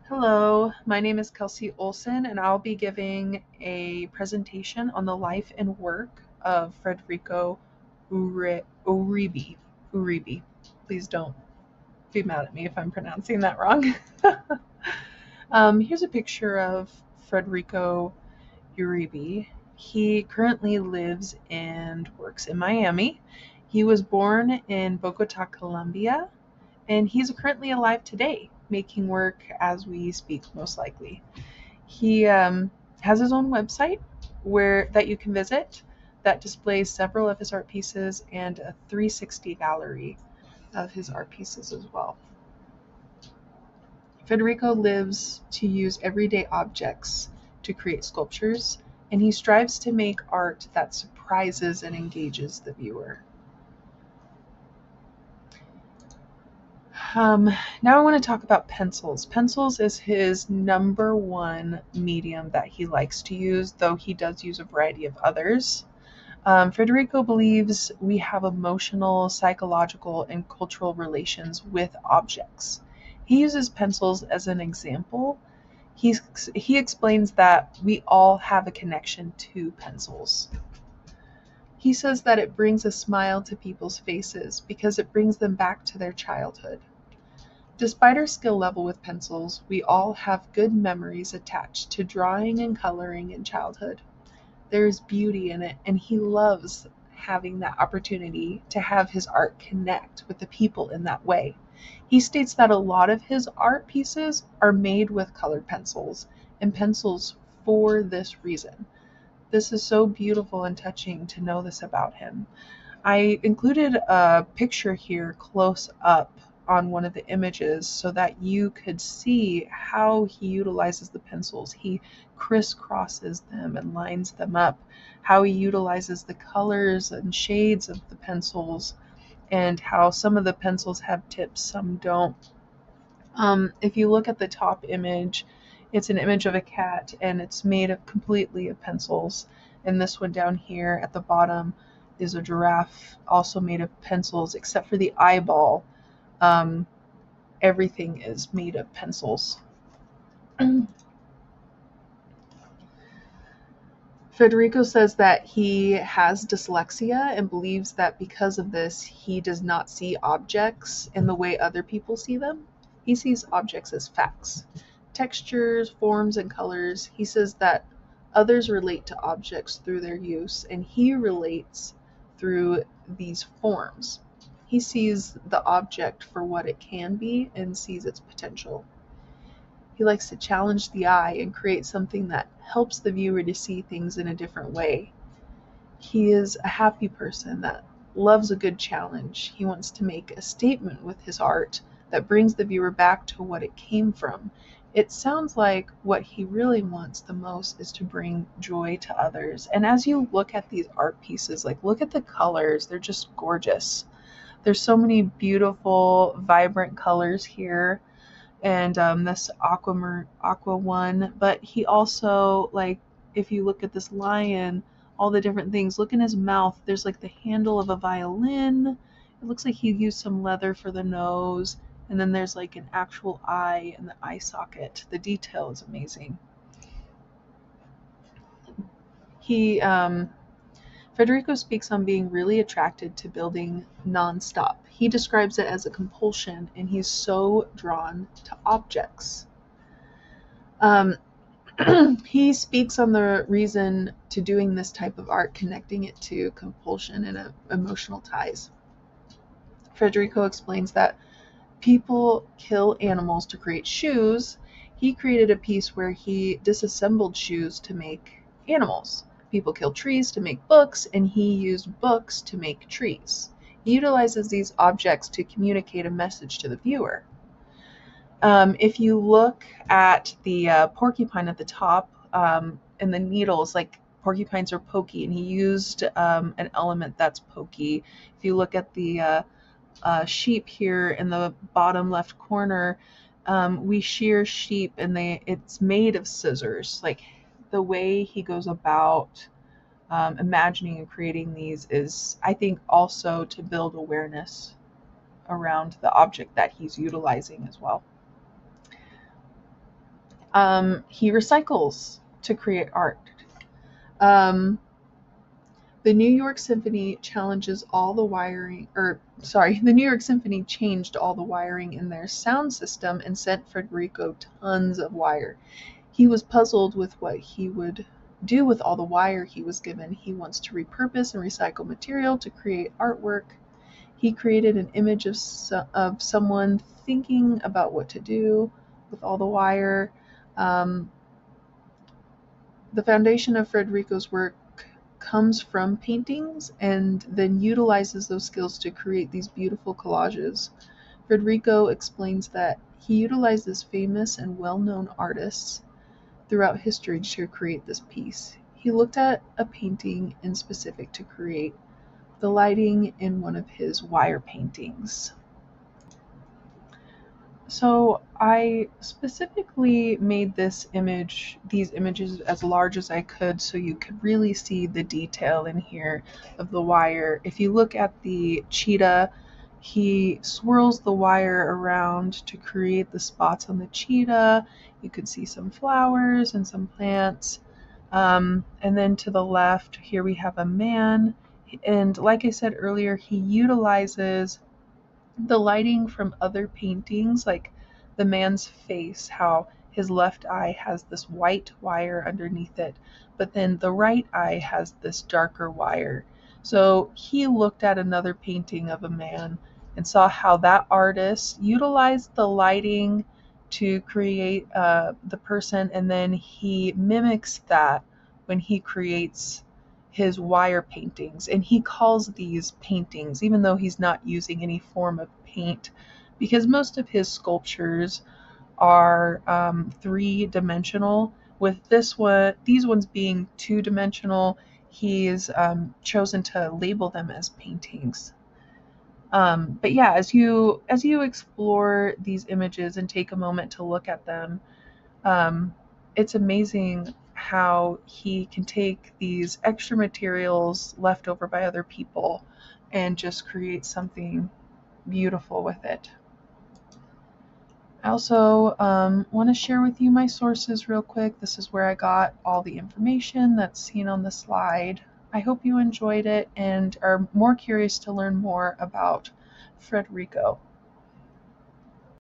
Hello, my name is Kelsey Olson, and I'll be giving a presentation on the life and work of Federico Uribe. Uribe. Please don't be mad at me if I'm pronouncing that wrong. Here's a picture of Federico Uribe. He currently lives and works in Miami. He was born in Bogota, Colombia, and he's currently alive today, making work as we speak, most likely. He has his own website where that you can visit that displays several of his art pieces and a 360 gallery of his art pieces as well. Federico lives to use everyday objects to create sculptures, and he strives to make art that surprises and engages the viewer. Now I want to talk about pencils. Pencils is his number one medium that he likes to use, though he does use a variety of others. Federico believes we have emotional, psychological, and cultural relations with objects. He uses pencils as an example. He explains that we all have a connection to pencils. He says that it brings a smile to people's faces because it brings them back to their childhood. Despite our skill level with pencils, we all have good memories attached to drawing and coloring in childhood. There is beauty in it, and he loves having that opportunity to have his art connect with the people in that way. He states that a lot of his art pieces are made with colored pencils and pencils for this reason. This is so beautiful and touching to know this about him. I included a picture here close up on one of the images so that you could see how he utilizes the pencils. He crisscrosses them and lines them up, how he utilizes the colors and shades of the pencils, and how some of the pencils have tips, some don't. If you look at the top image, it's an image of a cat and it's made of completely of pencils. And this one down here at the bottom is a giraffe, also made of pencils, except for the eyeball. Um, Everything is made of pencils. Federico says that he has dyslexia and believes that because of this, he does not see objects in the way other people see them. He sees objects as facts, textures, forms, and colors. He says that others relate to objects through their use, and he relates through these forms. He sees the object for what it can be and sees its potential. He likes to challenge the eye and create something that helps the viewer to see things in a different way. He is a happy person that loves a good challenge. He wants to make a statement with his art that brings the viewer back to what it came from. It sounds like what he really wants the most is to bring joy to others. And as you look at these art pieces, like look at the colors, they're just gorgeous. There's so many beautiful, vibrant colors here, and this aqua one. But he also, like, if you look at this lion, all the different things. Look in his mouth. There's like the handle of a violin. It looks like he used some leather for the nose, and then there's like an actual eye in the eye socket. The detail is amazing. He Federico speaks on being really attracted to building nonstop. He describes it as a compulsion, and he's so drawn to objects. Um, he speaks on the reason to doing this type of art, connecting it to compulsion and emotional ties. Federico explains that people kill animals to create shoes. He created a piece where he disassembled shoes to make animals. People kill trees to make books, and he used books to make trees. He utilizes these objects to communicate a message to the viewer. If you look at the porcupine at the top, and the needles, like porcupines are pokey, and he used an element that's pokey. If you look at the sheep here in the bottom left corner, we shear sheep, and it's made of scissors. Like the way he goes about imagining and creating these is, I think, also to build awareness around the object that he's utilizing as well. He recycles to create art. Um, the New York Symphony challenges all the wiring, or sorry, the New York Symphony changed all the wiring in their sound system and sent Federico tons of wire. He was puzzled with what he would do with all the wire he was given. He wants to repurpose and recycle material to create artwork. He created an image of someone thinking about what to do with all the wire. Um, the foundation of Federico's work comes from paintings and then utilizes those skills to create these beautiful collages. Federico explains that he utilizes famous and well-known artists throughout history to create this piece. He looked at a painting in specific to create the lighting in one of his wire paintings. So I specifically made these images as large as I could so you could really see the detail in here of the wire. If you look at the cheetah, he swirls the wire around to create the spots on the cheetah. You could see some flowers and some plants. And then to the left, here we have a man. And like I said earlier, he utilizes the lighting from other paintings, like the man's face, how his left eye has this white wire underneath it, but then the right eye has this darker wire. So he looked at another painting of a man and saw how that artist utilized the lighting to create the person, and then he mimics that when he creates his wire paintings, and he calls these paintings, even though he's not using any form of paint, because most of his sculptures are three-dimensional. With these ones being two-dimensional, he's chosen to label them as paintings. But yeah, as you explore these images and take a moment to look at them, it's amazing how he can take these extra materials left over by other people and just create something beautiful with it. I also want to share with you my sources real quick. This is where I got all the information that's seen on the slide. I hope you enjoyed it and are more curious to learn more about Federico.